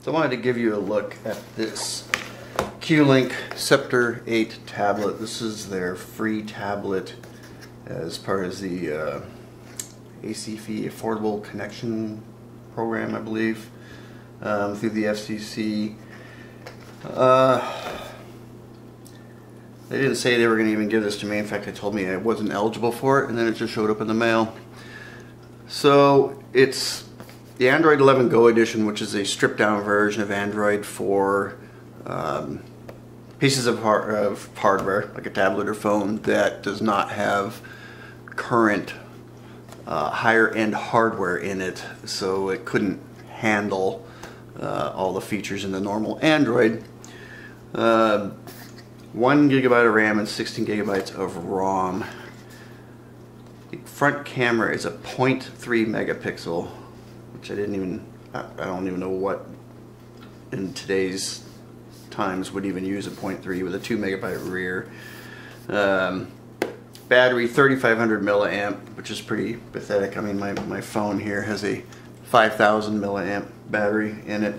So I wanted to give you a look at this Qlink Scepter 8 tablet. This is their free tablet as part of the ACFE Affordable Connection Program, I believe, through the FCC. They didn't say they were going to even give this to me. In fact, they told me I wasn't eligible for it, and then it just showed up in the mail. So it's the Android 11 Go edition, which is a stripped down version of Android for pieces of hardware, like a tablet or phone, that does not have current higher end hardware in it, so it couldn't handle all the features in the normal Android. 1 GB of RAM and 16 GB of ROM. The front camera is a 0.3 megapixel, which I don't even know what in today's times would even use a 0.3 with a 2 megabyte rear. Battery 3500 milliamp, which is pretty pathetic. I mean, my phone here has a 5000 milliamp battery in it.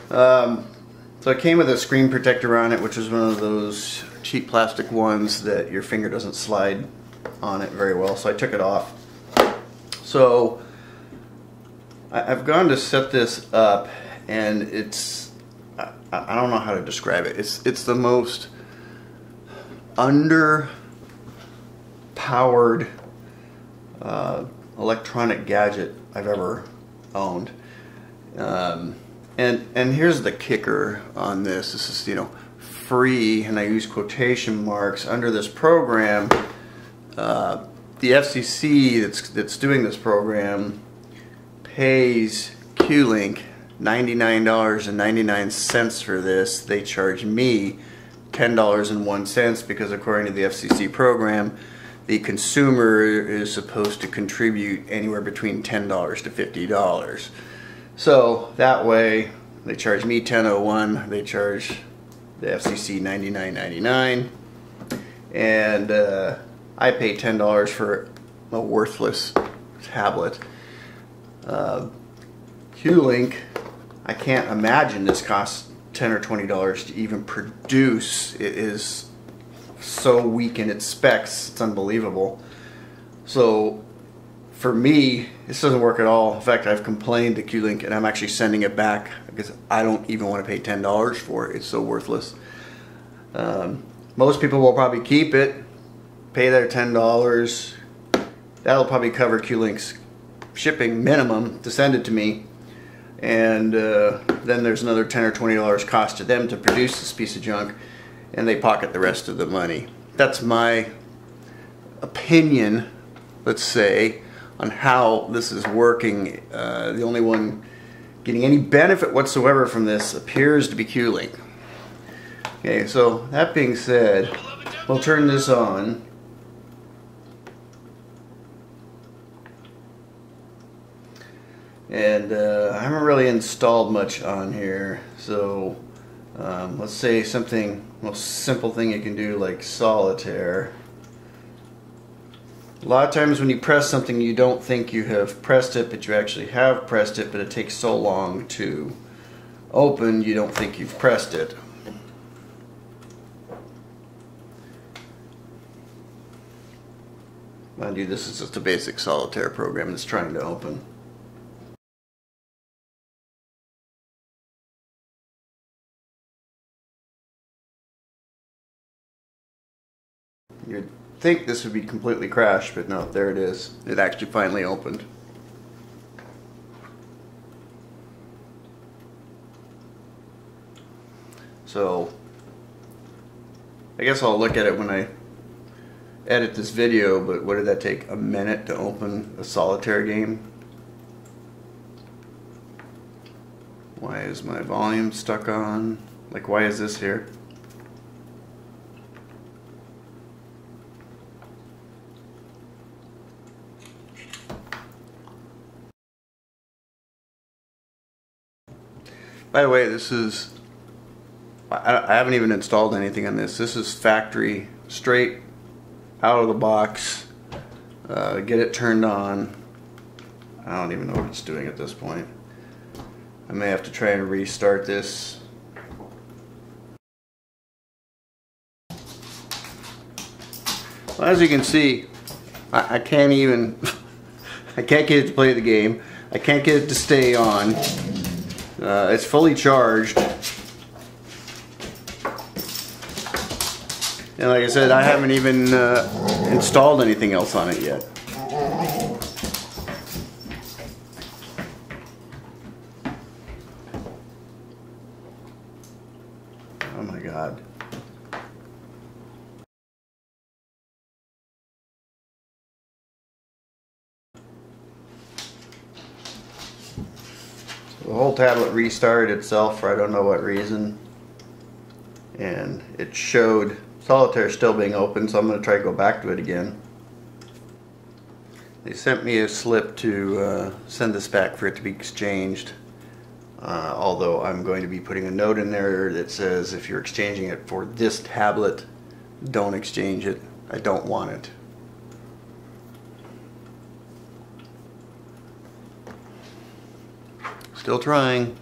So it came with a screen protector on it, which is one of those cheap plastic ones that your finger doesn't slide on it very well, so I took it off. So I've gone to set this up, and it's, I don't know how to describe it. It's the most underpowered electronic gadget I've ever owned. And here's the kicker on this. This is, you know, free, and I use quotation marks, under this program. The FCC that's doing this program pays Qlink $99.99 for this. They charge me $10.01 because, according to the FCC program, the consumer is supposed to contribute anywhere between $10 to $50. So that way, they charge me $10.01, they charge the FCC $99.99, and I pay $10 for a worthless tablet. Qlink, I can't imagine this costs $10 or $20 to even produce. It is so weak in its specs, it's unbelievable. So for me, this doesn't work at all. In fact, I've complained to Qlink, and I'm actually sending it back because I don't even want to pay $10 for it. It's so worthless. Most people will probably keep it, pay their $10. That'll probably cover Qlink's shipping minimum to send it to me, and then there's another $10 or $20 cost to them to produce this piece of junk, and they pocket the rest of the money. That's my opinion, let's say, on how this is working. The only one getting any benefit whatsoever from this appears to be Qlink. Okay, so that being said, we'll turn this on. And I haven't really installed much on here, so let's say something, most simple thing you can do, like solitaire. A lot of times when you press something, you don't think you have pressed it, but you actually have pressed it, but it takes so long to open, you don't think you've pressed it. Mind you, this is just a basic solitaire program that's trying to open. You'd think this would be completely crashed, but no, there it is. It actually finally opened. So I guess I'll look at it when I edit this video, but what did that take? A minute to open a solitaire game? Why is my volume stuck on? Like, why is this here? By the way, this is, I haven't even installed anything on this. This is factory, straight out of the box. Get it turned on. I don't even know what it's doing at this point. I may have to try and restart this. Well, as you can see, I can't even, I can't get it to play the game. I can't get it to stay on. It's fully charged. And like I said, I haven't even installed anything else on it yet. Oh my God. The whole tablet restarted itself for I don't know what reason, and it showed Solitaire still being open, so I'm going to try to go back to it again. They sent me a slip to send this back for it to be exchanged, although I'm going to be putting a note in there that says if you're exchanging it for this tablet, don't exchange it. I don't want it. Still trying.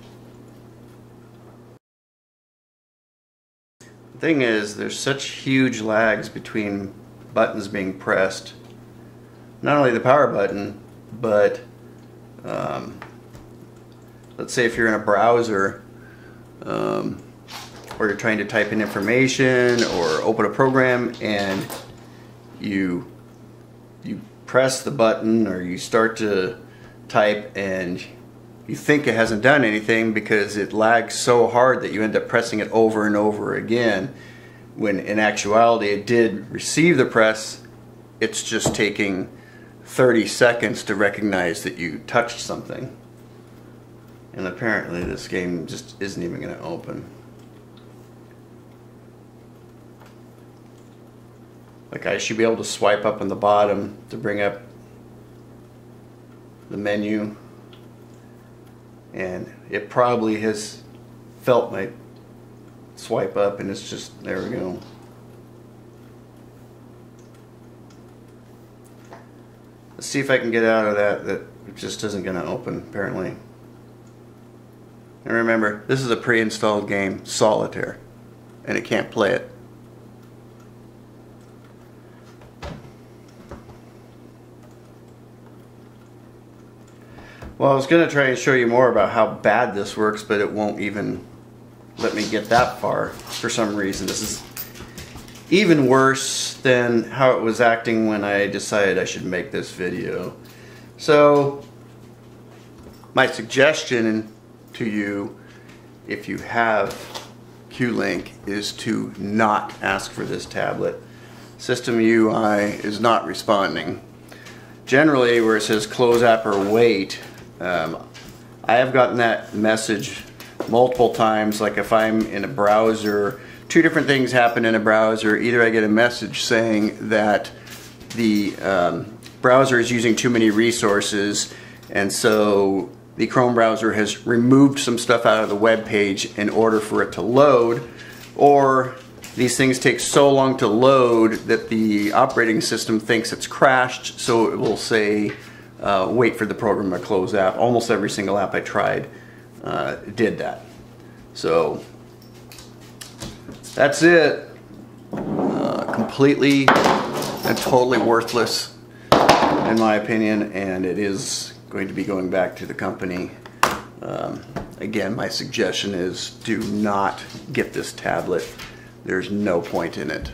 The thing is, there's such huge lags between buttons being pressed. Not only the power button, but let's say if you're in a browser or you're trying to type in information or open a program and you press the button or you start to type and you think it hasn't done anything because it lags so hard that you end up pressing it over and over again, when in actuality it did receive the press. It's just taking 30 seconds to recognize that you touched something. And apparently this game just isn't even going to open. Like, I should be able to swipe up on the bottom to bring up the menu, and it probably has felt my swipe up, and it's just, there we go. Let's see if I can get out of that. That it just isn't going to open, apparently. And remember, this is a pre-installed game, Solitaire, and it can't play it. Well, I was going to try and show you more about how bad this works, but it won't even let me get that far for some reason. This is even worse than how it was acting when I decided I should make this video. So, my suggestion to you, if you have Qlink, is to not ask for this tablet. System UI is not responding. Generally, where it says close app or wait, I have gotten that message multiple times. Like if I'm in a browser, two different things happen in a browser. Either I get a message saying that the browser is using too many resources, and so the Chrome browser has removed some stuff out of the web page in order for it to load, or these things take so long to load that the operating system thinks it's crashed, so it will say wait for the program to close app. Almost every single app I tried did that. So that's it. Completely and totally worthless in my opinion, and it is going to be going back to the company. Again, my suggestion is do not get this tablet. There's no point in it.